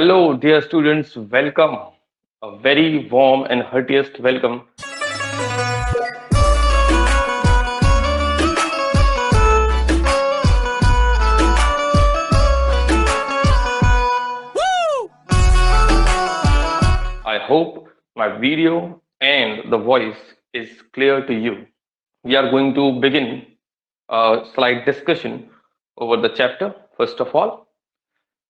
Hello, dear students, welcome. A very warm and heartiest welcome. I hope my video and the voice is clear to you. We are going to begin a slight discussion over the chapter. First of all,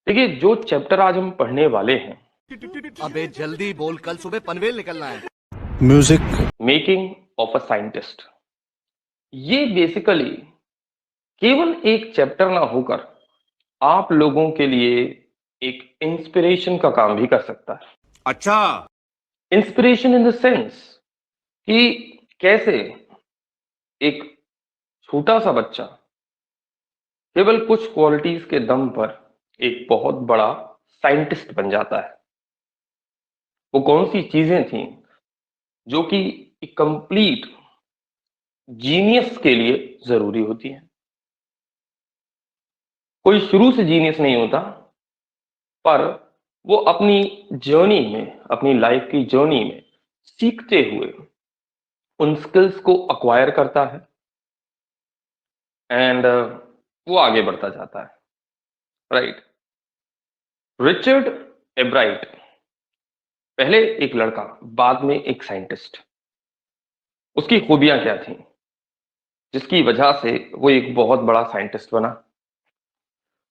देखिए जो chapter आज हम पढ़ने वाले हैं, अबे जल्दी बोल, कल सुबह पनवेल निकलना है। Music making of a scientist, ये बेसिकली केवल एक चैप्टर ना होकर आप लोगों के लिए एक इंस्पिरेशन का काम भी कर सकता है। अच्छा, इंस्पिरेशन इन द सेंस कि कैसे एक छोटा सा बच्चा केवल कुछ क्वालिटीज के दम पर एक बहुत बड़ा साइंटिस्ट बन जाता है। वो कौन सी चीजें थी जो कि एक कंप्लीट जीनियस के लिए जरूरी होती है। कोई शुरू से जीनियस नहीं होता, पर वो अपनी जर्नी में, अपनी लाइफ की जर्नी में सीखते हुए उन स्किल्स को अक्वायर करता है एंड वो आगे बढ़ता जाता है। राइट। रिचर्ड एब्राइट, पहले एक लड़का, बाद में एक साइंटिस्ट। उसकी खूबियां क्या थी जिसकी वजह से वो एक बहुत बड़ा साइंटिस्ट बना?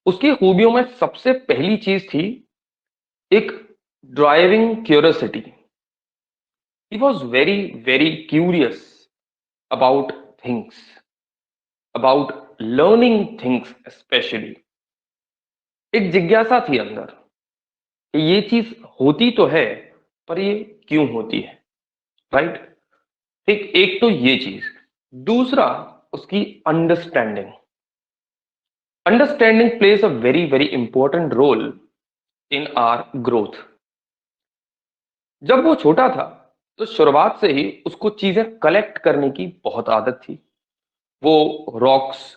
उसकी खूबियों में सबसे पहली चीज थी एक driving curiosity. He was very very curious about things, about learning things specially. एक जिज्ञासा थी अंदर कि ये चीज होती तो है, पर ये क्यों होती है। राइट। ठीक, एक तो ये चीज। दूसरा, उसकी understanding. Understanding plays a very very important role in our growth. जब वो छोटा था तो शुरुआत से ही उसको चीजें कलेक्ट करने की बहुत आदत थी। वो rocks,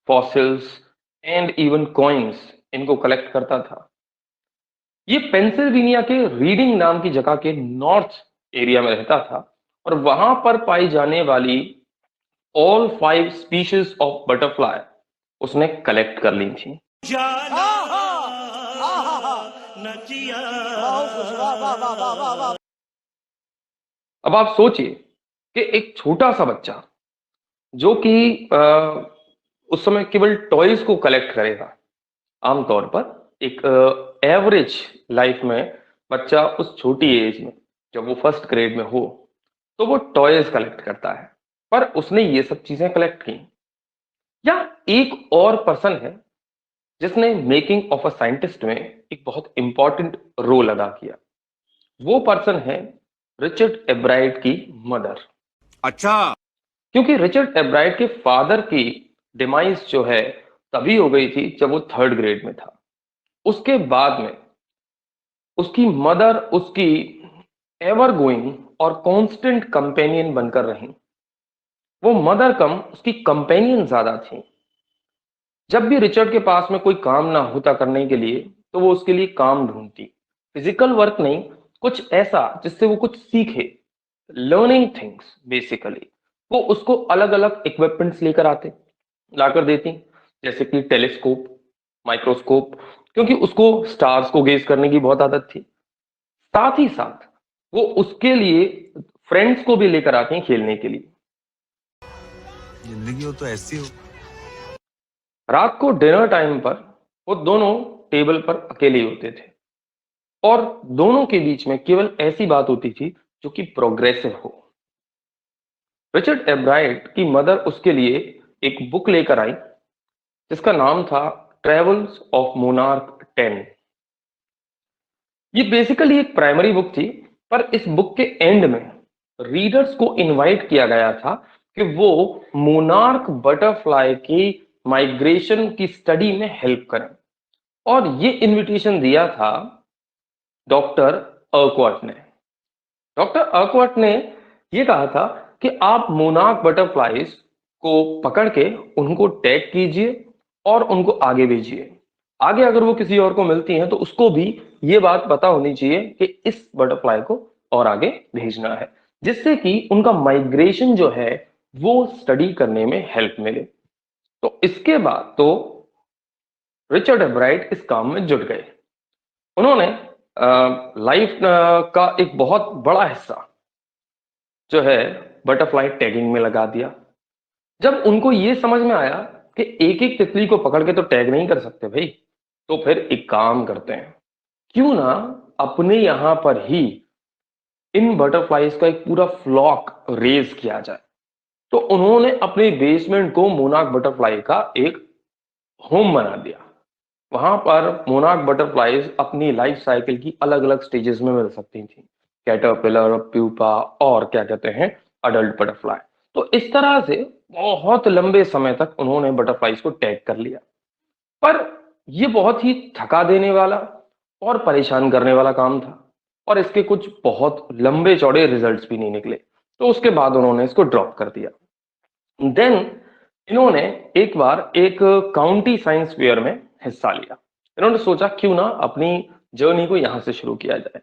fossils and even coins, इनको कलेक्ट करता था। ये पेंसिल्वेनिया के रीडिंग नाम की जगह के नॉर्थ एरिया में रहता था और वहां पर पाई जाने वाली ऑल 5 स्पीशीज ऑफ बटरफ्लाई उसने कलेक्ट कर ली थी। अब आप सोचिए कि एक छोटा सा बच्चा जो कि उस समय केवल टॉयज को कलेक्ट करेगा। आमतौर पर एक एवरेज लाइफ में बच्चा उस छोटी एज में, जब वो फर्स्ट ग्रेड में हो, तो वो टॉयज कलेक्ट करता है, पर उसने ये सब चीजें कलेक्ट की। या एक और पर्सन है जिसने मेकिंग ऑफ अ साइंटिस्ट में एक बहुत इंपॉर्टेंट रोल अदा किया। वो पर्सन है रिचर्ड एब्राइट की मदर। अच्छा, क्योंकि रिचर्ड एब्राइट के फादर की डिमाइस जो है तभी हो गई थी जब वो थर्ड ग्रेड में था। उसके बाद में उसकी मदर उसकी एवर गोइंग और कांस्टेंट कंपेनियन बनकर रही। वो मदर कम उसकी कंपेनियन ज्यादा थी। जब भी रिचर्ड के पास में कोई काम ना होता करने के लिए, तो वो उसके लिए काम ढूंढती। फिजिकल वर्क नहीं, कुछ ऐसा जिससे वो कुछ सीखे, लर्निंग थिंग्स बेसिकली। वो उसको अलग अलग इक्विपमेंट्स लेकर आते, लाकर देती, जैसे कि टेलीस्कोप, माइक्रोस्कोप, क्योंकि उसको स्टार्स को गेज करने की बहुत आदत थी। साथ ही साथ वो उसके लिए फ्रेंड्स को भी लेकर आती हैं खेलने के लिए। जिंदगी हो तो ऐसी हो। रात को डिनर टाइम पर वो दोनों टेबल पर अकेले ही होते थे और दोनों के बीच में केवल ऐसी बात होती थी जो कि प्रोग्रेसिव हो। रिचर्ड एब्राइट की मदर उसके लिए एक बुक लेकर आई जिसका नाम था ट्रेवल्स ऑफ मोनार्क 10। ये बेसिकली एक प्राइमरी बुक थी, पर इस बुक के एंड में रीडर्स को इनवाइट किया गया था कि वो मोनार्क बटरफ्लाई की माइग्रेशन की स्टडी में हेल्प करें। और ये इनविटेशन दिया था डॉक्टर अर्कवर्थ ने। डॉक्टर अर्कवर्थ ने ये कहा था कि आप मोनार्क बटरफ्लाइज को पकड़ के उनको टैग कीजिए और उनको आगे भेजिए। आगे अगर वो किसी और को मिलती हैं तो उसको भी ये बात पता होनी चाहिए कि इस बटरफ्लाई को और आगे भेजना है, जिससे कि उनका माइग्रेशन जो है वो स्टडी करने में हेल्प मिले। तो इसके बाद तो रिचर्ड एब्राइट इस काम में जुट गए। उन्होंने लाइफ का एक बहुत बड़ा हिस्सा जो है बटरफ्लाई टैगिंग में लगा दिया। जब उनको ये समझ में आया कि एक एक तितली को पकड़ के तो टैग नहीं कर सकते भाई, तो फिर एक काम करते हैं, क्यों ना अपने यहां पर ही इन बटरफ्लाईज का एक पूरा फ्लॉक रेज किया जाए। तो उन्होंने अपने बेसमेंट को मोनार्क बटरफ्लाई का एक होम बना दिया। वहां पर मोनार्क बटरफ्लाईज अपनी लाइफ साइकिल की अलग अलग स्टेजेस में मिल सकती थी, कैटरपिलर, प्यूपा और क्या कहते हैं अडल्ट बटरफ्लाई। तो इस तरह से बहुत लंबे समय तक उन्होंने बटरफ्लाईज को टैग कर लिया, पर यह बहुत ही थका देने वाला और परेशान करने वाला काम था, और इसके कुछ बहुत लंबे चौड़े रिजल्ट्स भी नहीं निकले। तो उसके बाद उन्होंने इसको ड्रॉप कर दिया। देन इन्होंने एक बार एक काउंटी साइंस फेयर में हिस्सा लिया। इन्होंने सोचा क्यों ना अपनी जर्नी को यहां से शुरू किया जाए।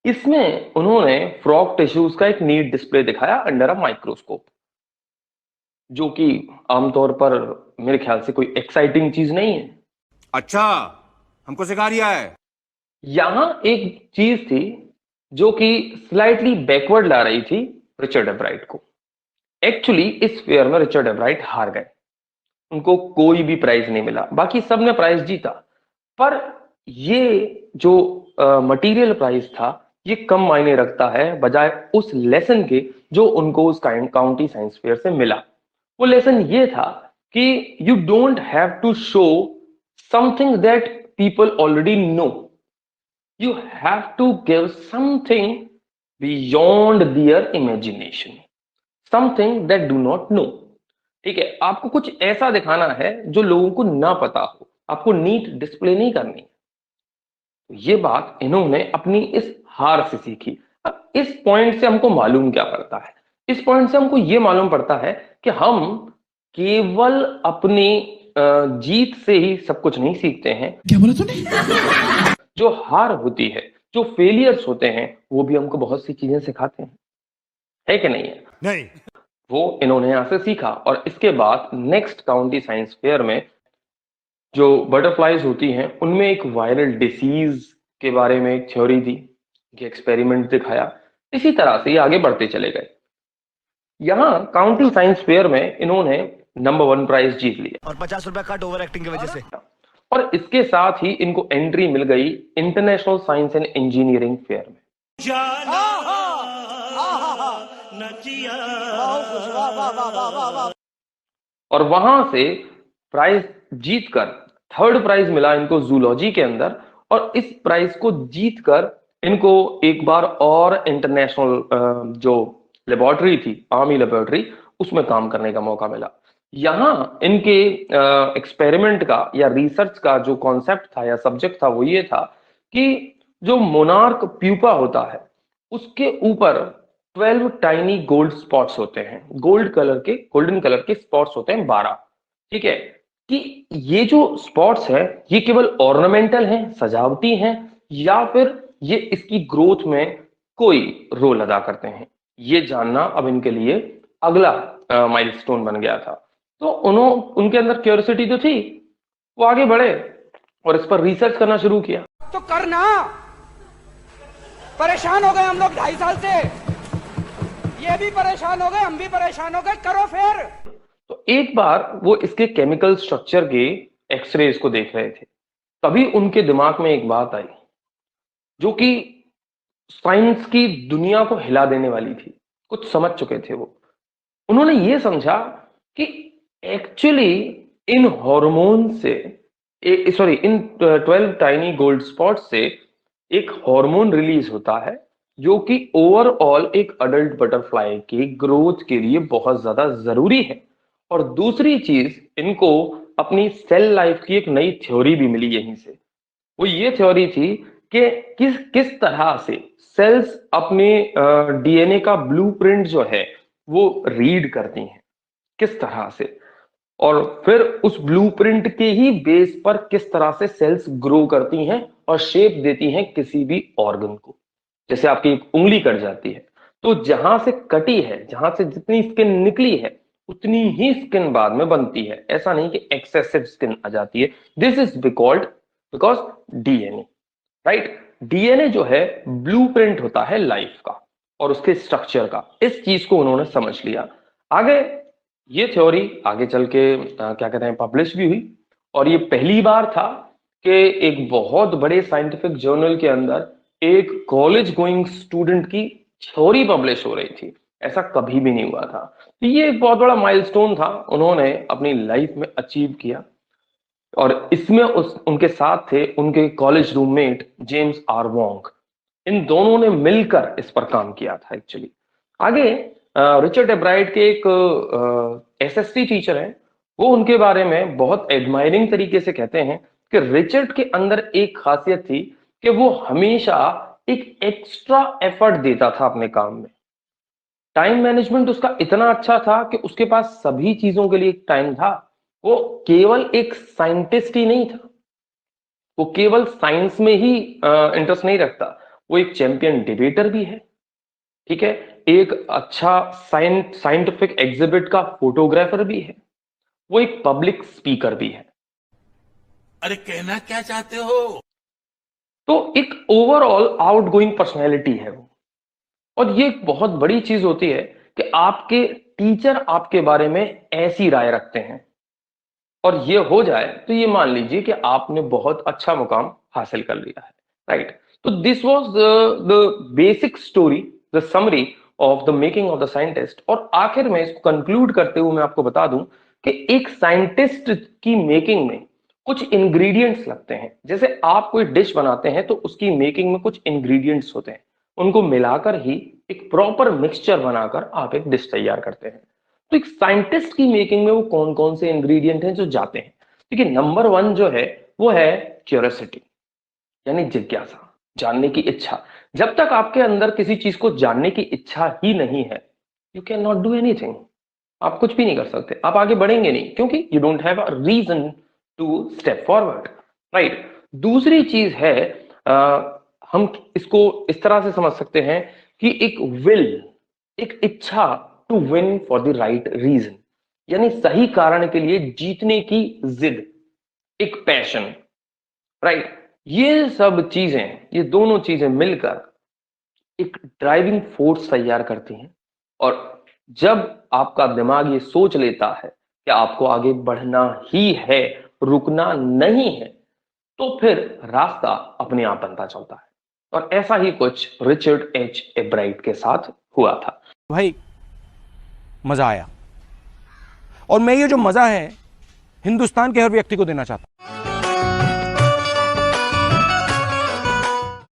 इसमें उन्होंने फ्रॉग टिश्यूज का एक नीट डिस्प्ले दिखाया अंडर अ माइक्रोस्कोप, जो कि आमतौर पर मेरे ख्याल से कोई एक्साइटिंग चीज नहीं है। अच्छा, हमको सिखा रिया है। यहां एक चीज थी जो कि स्लाइटली बैकवर्ड ला रही थी रिचर्ड एब्राइट को। एक्चुअली इस फेयर में रिचर्ड एब्राइट हार गए, उनको कोई भी प्राइज नहीं मिला, बाकी सबने प्राइज जीता। पर ये जो मटेरियल प्राइज था ये कम मायने रखता है बजाय उस लेसन के जो उनको उस काउंटी साइंस फेयर से मिला। वो लेसन ये था कि you don't have to show something that people already know, you have to give something beyond their imagination, something that do not know. ठीक है, आपको कुछ ऐसा दिखाना है जो लोगों को ना पता हो, आपको नीट डिस्प्ले नहीं करनी। ये बात इन्होंने अपनी इस हार से सीखी। अब इस पॉइंट से हमको मालूम क्या पड़ता है? इस पॉइंट से हमको ये मालूम पड़ता है कि हम केवल अपनी जीत से ही सब कुछ नहीं सीखते हैं। क्या बोला तूने? जो हार होती है, जो फेलियर्स होते हैं, वो भी हमको बहुत सी चीजें सिखाते हैं, है कि नहीं है? नहीं। वो इन्होंने यहां से सीखा, और इसके बाद नेक्स्ट काउंटी साइंस फेयर में जो बटरफ्लाईज होती हैं उनमें एक वायरल डिसीज के बारे में एक थ्योरी थी, कि एक्सपेरिमेंट दिखाया। इसी तरह से ये आगे बढ़ते चले गए। यहाँ काउंटी साइंस फेयर में इन्होंने नंबर 1 प्राइज जीत लिया, और 50 रुपया कट ओवर एक्टिंग की वजह से। और इसके साथ ही इनको एंट्री मिल गई international science and engineering fair में। और वहां से प्राइज जीतकर थर्ड प्राइज मिला इनको जूलॉजी के अंदर, और इस प्राइज को जीतकर इनको एक बार और इंटरनेशनल जो लेबोरेटरी थी, आर्मी लेबोरेटरी, उसमें काम करने का मौका मिला। यहां इनके एक्सपेरिमेंट का या रिसर्च का जो कॉन्सेप्ट था या सब्जेक्ट था वो ये था कि जो मोनार्क प्यूपा होता है उसके ऊपर 12 टाइनी गोल्ड स्पॉट्स होते हैं, गोल्डन कलर के स्पॉट्स होते हैं 12। ठीक है, कि ये जो स्पॉट्स है ये केवल ऑर्नामेंटल हैं, सजावटी हैं, या फिर ये इसकी ग्रोथ में कोई रोल अदा करते हैं, ये जानना अब इनके लिए अगला माइलस्टोन बन गया था। तो उनके अंदर क्यूरियोसिटी तो थी, वो आगे बढ़े और इस पर रिसर्च करना शुरू किया। तो करना, परेशान हो गए हम लोग 2.5 साल से, ये भी परेशान हो गए, हम भी परेशान हो गए, करो फिर। तो एक बार वो इसके केमिकल स्ट्रक्चर के एक्सरेज को देख रहे थे, तभी उनके दिमाग में एक बात आई जो कि साइंस की दुनिया को हिला देने वाली थी। कुछ समझ चुके थे वो। उन्होंने ये समझा कि एक्चुअली इन हार्मोन से इन 12 टाइनी गोल्ड स्पॉट से एक हार्मोन रिलीज होता है जो कि ओवरऑल एक अडल्ट बटरफ्लाई की ग्रोथ के लिए बहुत ज्यादा जरूरी है। और दूसरी चीज, इनको अपनी सेल लाइफ की एक नई थ्योरी भी मिली यहीं से। वो ये थ्योरी थी कि किस तरह से सेल्स अपने डीएनए का ब्लूप्रिंट जो है वो रीड करती हैं, किस तरह से। और फिर उस ब्लूप्रिंट के ही बेस पर किस तरह से सेल्स ग्रो करती हैं और शेप देती हैं किसी भी ऑर्गन को। जैसे आपकी एक उंगली कट जाती है, तो जहां से कटी है, जहां से जितनी स्किन निकली है उतनी ही स्किन बाद में बनती है, ऐसा नहीं कि एक्सेसिव स्किन आ जाती है। This is because DNA, right. DNA जो है ब्लूप्रिंट होता है लाइफ का और उसके स्ट्रक्चर का। इस चीज को उन्होंने समझ लिया। आगे ये थ्योरी आगे चल के क्या कहते हैं पब्लिश भी हुई, और ये पहली बार था कि एक बहुत बड़े साइंटिफिक जर्नल के अंदर एक कॉलेज गोइंग स्टूडेंट की थ्योरी पब्लिश हो रही थी। ऐसा कभी भी नहीं हुआ था। तो ये एक बहुत बड़ा माइलस्टोन था, उन्होंने अपनी लाइफ में अचीव किया। और इसमें उनके साथ थे उनके college roommate James R Wong. इन दोनों ने मिलकर इस पर काम किया था एक्चुअली। आगे रिचर्ड एब्राइट के एक एसएससी टीचर हैं, वो उनके बारे में बहुत एडमायरिंग तरीके से कहते हैं कि रिचर्ड के अंदर एक खासियत थी कि वो हमेशा एक एक्स्ट्रा एफर्ट देता था अपने काम में। टाइम मैनेजमेंट उसका इतना अच्छा था कि उसके पास सभी चीजों के लिए टाइम था। वो केवल एक साइंटिस्ट ही नहीं था, वो केवल साइंस में ही इंटरेस्ट नहीं रखता, वो एक चैंपियन डिबेटर भी है, ठीक है, एक अच्छा साइंटिफिक एग्जिबिट का फोटोग्राफर भी है, वो एक पब्लिक स्पीकर भी है। अरे कहना क्या चाहते हो? तो एक ओवरऑल आउटगोइंग पर्सनैलिटी है वो। और ये एक बहुत बड़ी चीज होती है कि आपके टीचर आपके बारे में ऐसी राय रखते हैं, और ये हो जाए तो ये मान लीजिए कि आपने बहुत अच्छा मुकाम हासिल कर लिया है, राइट। तो this was the basic story, the summary of the making of the scientist. और आखिर में इसको कंक्लूड करते हुए मैं आपको बता दूं कि एक साइंटिस्ट की मेकिंग में कुछ इंग्रेडिएंट्स लगते हैं। जैसे आप कोई डिश बनाते हैं तो उसकी मेकिंग में कुछ इंग्रेडिएंट्स होते हैं, उनको मिलाकर ही एक प्रॉपर मिक्सचर बनाकर आप एक डिश तैयार करते हैं। तो एक साइंटिस्ट की मेकिंग में वो कौन कौन से इंग्रेडिएंट हैं जो जाते हैं? देखिए, नंबर 1 जो है वो है क्यूरियोसिटी, यानी जिज्ञासा, जानने की इच्छा। जब तक आपके अंदर किसी चीज को जानने की इच्छा ही नहीं है, you can not do anything. आप कुछ भी नहीं कर सकते, आप आगे बढ़ेंगे नहीं, क्योंकि you don't have a reason to step forward, right. दूसरी चीज है, हम इसको इस तरह से समझ सकते हैं कि एक विल, एक इच्छा to win for the right reason, यानी सही कारण के लिए जीतने की जिद, एक पैशन, राइट। ये सब चीजें, ये दोनों चीजें मिलकर एक ड्राइविंग फोर्स तैयार करती हैं। और जब आपका दिमाग ये सोच लेता है कि आपको आगे बढ़ना ही है, रुकना नहीं है, तो फिर रास्ता अपने आप बनता चलता है। और ऐसा ही कुछ रिचर्ड एच एब्राइट के साथ हुआ था। भाई मजा आया, और मैं ये जो मजा है हिंदुस्तान के हर व्यक्ति को देना चाहता हूं।